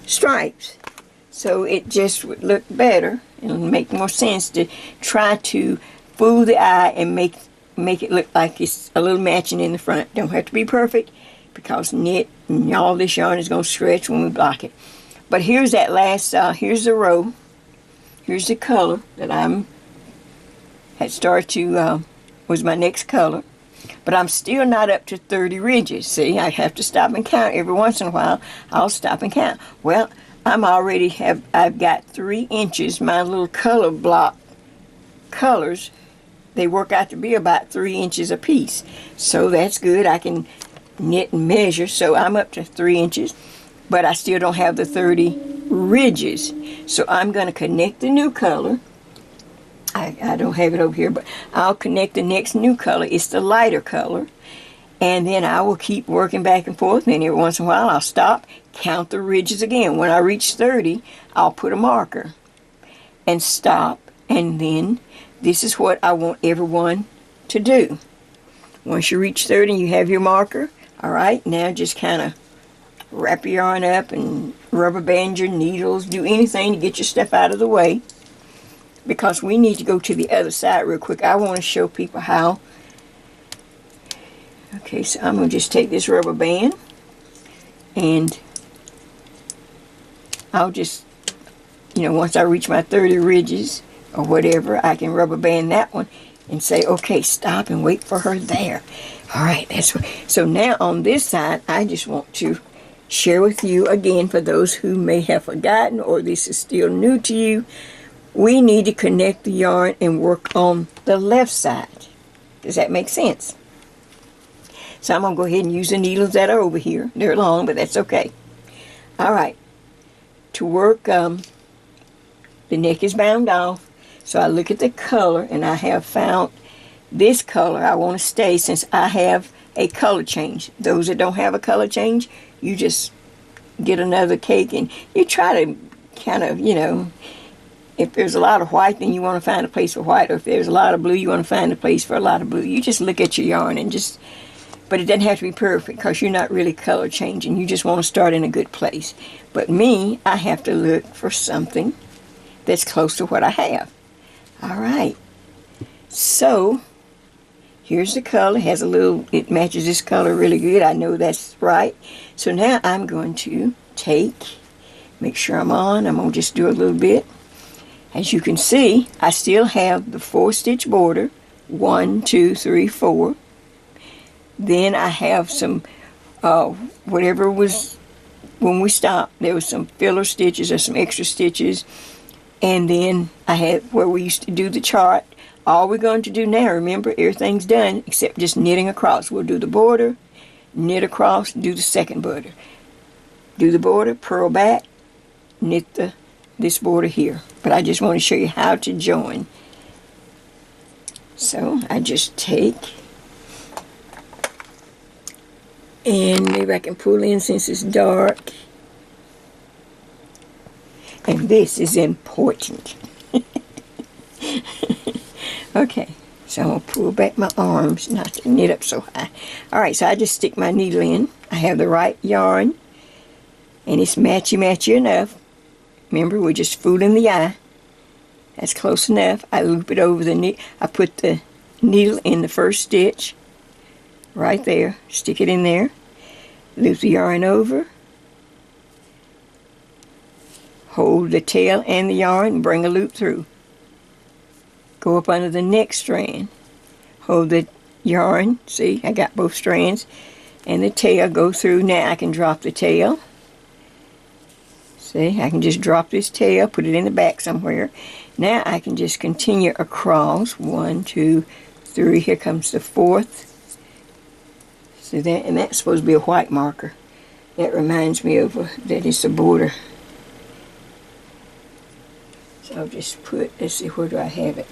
[SPEAKER 1] stripes. So it just would look better and make more sense to try to fool the eye and make it look like it's a little matching in the front. Don't have to be perfect. because knit and all this yarn is going to stretch when we block it. But here's that last, here's the row. Here's the color that had started to, was my next color. But I'm still not up to 30 ridges. See, I have to stop and count. Every once in a while, I'll stop and count. Well, I've got 3 inches. My little color block colors, they work out to be about 3 inches a piece. So that's good. I can knit and measure. So I'm up to 3 inches. But I still don't have the 30 ridges. So I'm going to connect the new color. I don't have it over here, but I'll connect the next new color. It's the lighter color. And then I will keep working back and forth. And then every once in a while, I'll stop, count the ridges again. When I reach 30, I'll put a marker and stop. And then this is what I want everyone to do. Once you reach 30, you have your marker. All right, now just kind of wrap your yarn up and rubber band your needles. Do anything to get your stuff out of the way. Because we need to go to the other side real quick. I want to show people how. Okay, so I'm going to just take this rubber band and I'll just, once I reach my 30 ridges or whatever, I can rubber band that one and say, okay, stop and wait for her there. All right, that's what. So now on this side, I just want to share with you again, for those who may have forgotten or this is still new to you, we need to connect the yarn and work on the left side. Does that make sense? So I'm going to go ahead and use the needles that are over here. They're long, but that's okay. All right. To work, the neck is bound off. So I look at the color, and I have found this color I want to stay since I have a color change. Those that don't have a color change, you just get another cake, and you try to kind of, if there's a lot of white, then you want to find a place for white. Or if there's a lot of blue, you want to find a place for a lot of blue. You just look at your yarn and but it doesn't have to be perfect because you're not really color changing. You just want to start in a good place. But me, I have to look for something that's close to what I have. All right. So, here's the color. It matches this color really good. I know that's right. So now I'm going to make sure I'm on. I'm going to just do a little bit. As you can see, I still have the 4-stitch border. 1, 2, 3, 4. Then I have some, whatever was, when we stopped, there was some filler stitches or some extra stitches. And then I had where we used to do the chart. All we're going to do now, remember, everything's done except just knitting across. We'll do the border, knit across, do the second border. Do the border, purl back, knit this border here. But I just want to show you how to join. So I just take, and maybe I can pull in since it's dark. And this is important. Okay, so I'm going to pull back my arms not to knit up so high. Alright, so I just stick my needle in. I have the right yarn, and it's matchy enough. Remember, we're just fooling the eye. That's close enough. I loop it over the needle. I put the needle in the first stitch, right there. Stick it in there. Loop the yarn over. Hold the tail and the yarn and bring a loop through. Go up under the next strand. Hold the yarn. See, I got both strands. And the tail, go through. Now I can drop the tail. See, I can just drop this tail, put it in the back somewhere. Now I can just continue across. 1, 2, 3. Here comes the 4th. See that? And that's supposed to be a white marker. That reminds me of that it's a border. So I'll just put, let's see, where do I have it?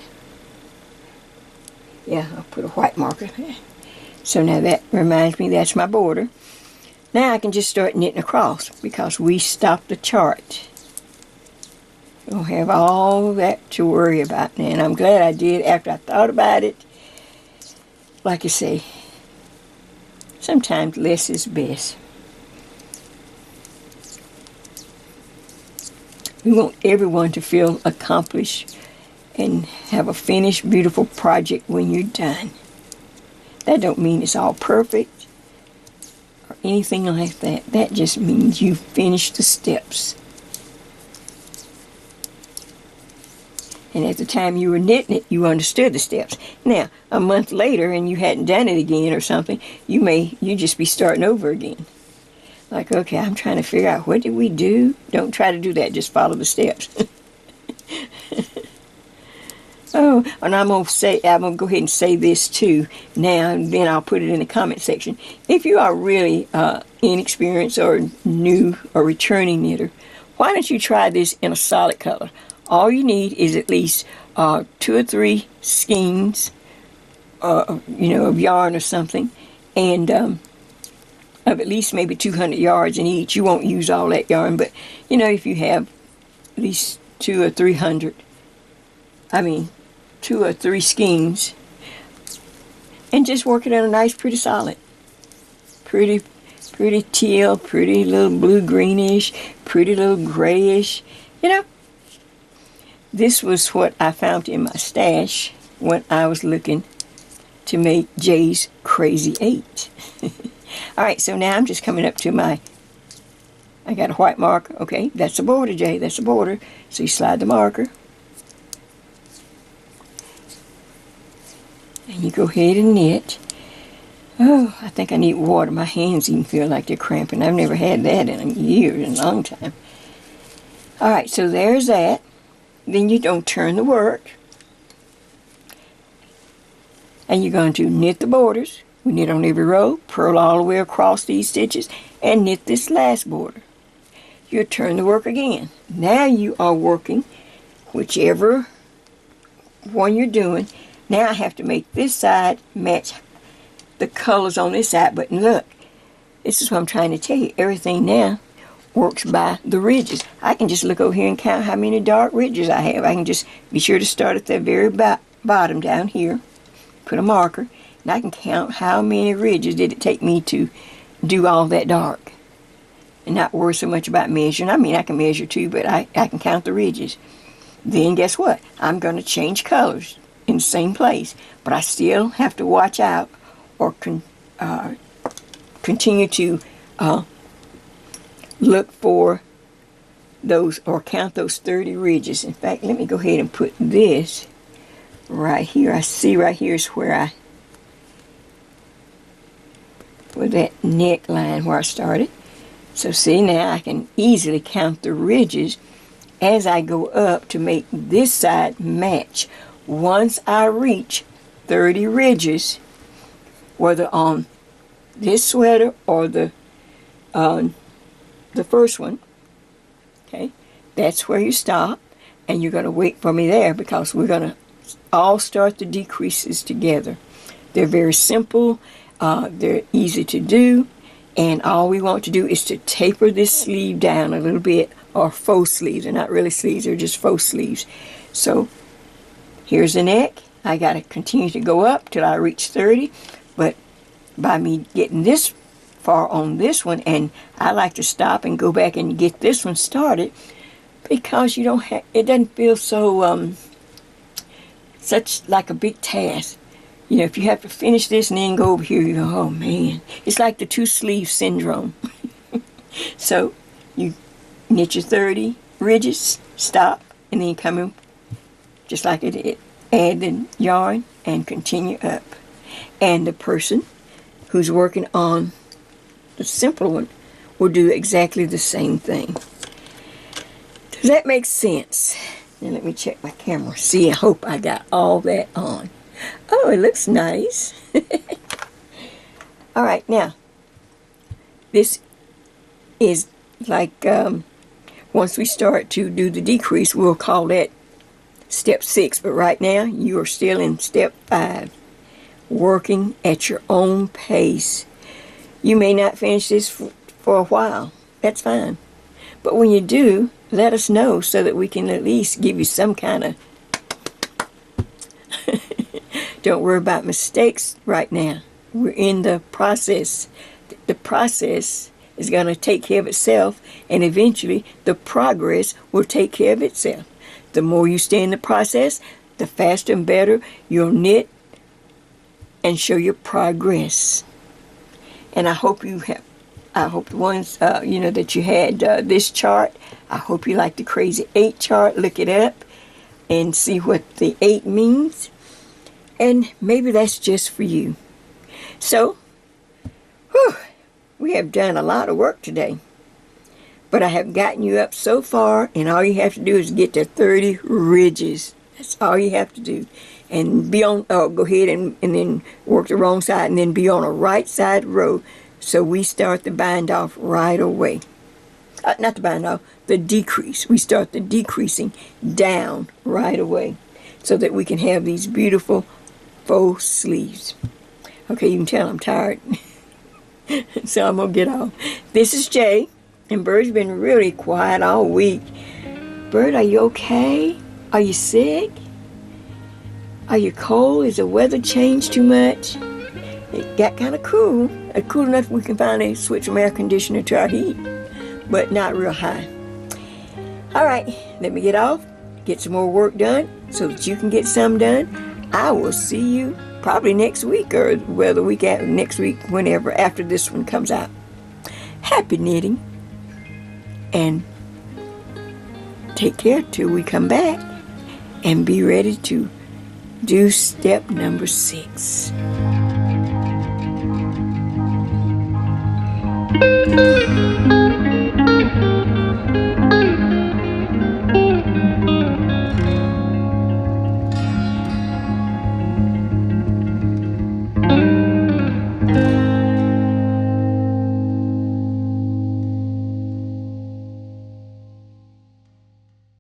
[SPEAKER 1] Yeah, I'll put a white marker there. So now that reminds me that's my border. Now I can just start knitting across because we stopped the chart. Don't have all that to worry about now. And I'm glad I did after I thought about it. Like I say, sometimes less is best. We want everyone to feel accomplished and have a finished, beautiful project when you're done. That don't mean it's all perfect or anything like that. That just means you finished the steps. And at the time you were knitting it, you understood the steps. Now, a month later, and you hadn't done it again or something, you just be starting over again. Like, okay, I'm trying to figure out, what did we do? Don't try to do that. Just follow the steps. Oh, and I'm going to go ahead and say this too now, and then I'll put it in the comment section. If you are really inexperienced or new or returning knitter, why don't you try this in a solid color? All you need is at least 2 or 3 skeins, of yarn or something, and of at least maybe 200 yards in each. You won't use all that yarn, but if you have at least 2 or 300, 2 or 3 skeins, and just work it on a nice, pretty solid, pretty teal, pretty little blue greenish, pretty little grayish. This was what I found in my stash when I was looking to make Jay's Crazy 8. Alright, so now I'm just coming up to I got a white marker. Okay, that's the border, Jay, that's the border. So you slide the marker. And you go ahead and knit. Oh, I think I need water. My hands even feel like they're cramping. I've never had that in years, in a long time. Alright, so there's that. Then you don't turn the work. And you're going to knit the borders. We knit on every row, purl all the way across these stitches, and knit this last border. You'll turn the work again. Now you are working whichever one you're doing. Now I have to make this side match the colors on this side. But look, this is what I'm trying to tell you. Everything now works by the ridges. I can just look over here and count how many dark ridges I have. I can just be sure to start at the very bottom down here, put a marker, and I can count how many ridges did it take me to do all that dark, and not worry so much about measuring. I can measure too, but I can count the ridges. Then guess what? I'm going to change colors in the same place, but I still have to watch out or continue to look for those or count those 30 ridges. In fact, let me go ahead and put this right here. I see right here is where that neckline where I started. So see, now I can easily count the ridges as I go up to make this side match. Once I reach 30 ridges, whether on this sweater or the first one, okay, that's where you stop, and you're going to wait for me there, because we're going to all start the decreases together. They're very simple, they're easy to do, and all we want to do is to taper this sleeve down a little bit, or faux sleeves. They're not really sleeves, they're just faux sleeves. So here's the neck. I got to continue to go up till I reach 30, but by me getting this far on this one, and I like to stop and go back and get this one started, because you don't have, it doesn't feel so such like a big task. If you have to finish this and then go over here, you go, oh man, it's like the 2 sleeve syndrome. So you knit your 30 ridges, stop, and then come in just like it did. Add the yarn and continue up. And the person who's working on the simple one will do exactly the same thing. Does that make sense? Now let me check my camera. See, I hope I got all that on. Oh, it looks nice. Alright, now, this is like, once we start to do the decrease, we'll call that step 6. But right now, you are still in step 5. Working at your own pace. You may not finish this for a while. That's fine. But when you do, let us know so that we can at least give you some kind of... Don't worry about mistakes right now. We're in the process. The process is going to take care of itself, and eventually the progress will take care of itself. The more you stay in the process, the faster and better you'll knit and show your progress. And I hope you have I hope the ones, that you had this chart, I hope you like the Crazy 8 chart. Look it up and see what the 8 means. And maybe that's just for you. So, we have done a lot of work today. But I have gotten you up so far, and all you have to do is get to 30 ridges. That's all you have to do. And be on, go ahead and then work the wrong side, and then be on a right side row. So we start the bind off right away. Not the bind off, the decrease. We start the decreasing down right away so that we can have these beautiful faux sleeves. Okay, you can tell I'm tired. So I'm going to get off. This is Jay, and Bird's been really quiet all week. Bird, are you okay? Are you sick? Are you cold? Is the weather changed too much? It got kind of cool. Cool enough we can finally switch from air conditioner to our heat, but not real high. All right, let me get off, get some more work done so that you can get some done. I will see you probably next week, or the week after, next week, whenever, after this one comes out. Happy knitting, and take care till we come back, and be ready to do step number 6.